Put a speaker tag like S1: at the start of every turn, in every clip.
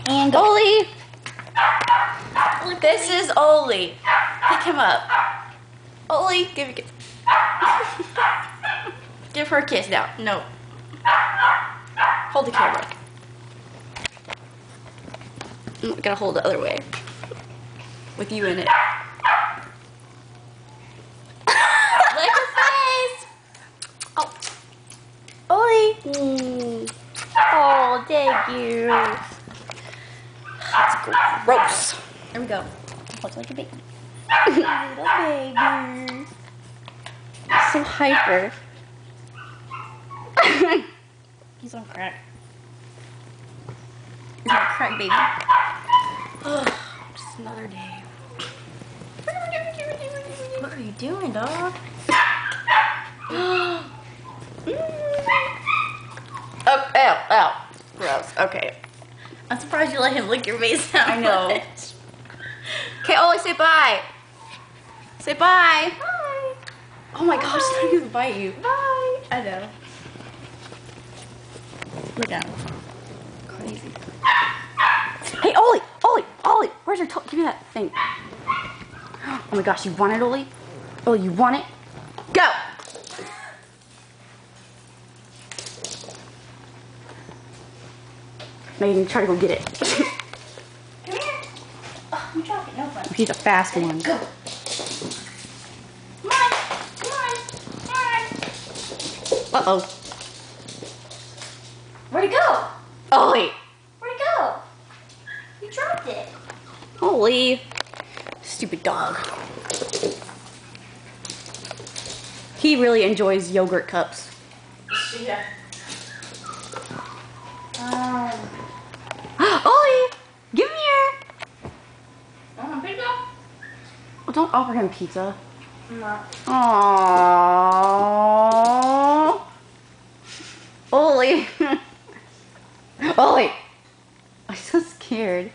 S1: And go.
S2: Oli! This is Oli. Pick him up. Oli, give a kiss. Give her a kiss now. No. Hold the camera. I'm gonna hold the other way. With you in it. Lick her face! Oh. Oli! Oh, thank you. That's gross. There we go. Looks like a baby. Little baby. So hyper. He's on crack. He's on crack, baby. Just another day. What are you doing, dog? Oh, ow, ow. Gross. Okay. I'm surprised you let him lick your face that
S1: I know.
S2: much. Okay, Oli, say bye. Say bye.
S1: Bye.
S2: Oh my gosh, he's gonna bite you.
S1: Bye.
S2: I know. Look at him. Crazy. Hey, Oli! Oli! Oli! Where's your toe? Give me that thing. Oh my gosh, you want it, Oli? Oli, you want it? Go! Now you can try to go get it.
S1: Come here. Oh, you dropped it. No fun.
S2: He's a fast one.
S1: Go. Come on. Come on. Come on.
S2: Uh-oh.
S1: Where'd it go?
S2: Oli!
S1: Where'd it go? You dropped it.
S2: Oli. Stupid dog. He really enjoys yogurt cups.
S1: Yeah.
S2: Oli! Give him here!
S1: Want pizza?
S2: Oh, don't offer him pizza.
S1: No.
S2: Aww. Oli. Oli. I'm so scared.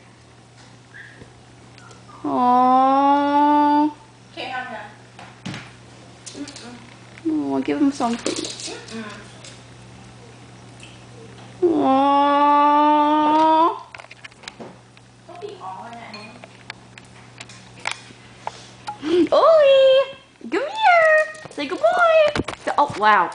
S2: Aww.
S1: Can't have that.
S2: Oh, give him something. Aww.
S1: Don't be on at him.
S2: Oli! Come here! Say goodbye! Oh, wow.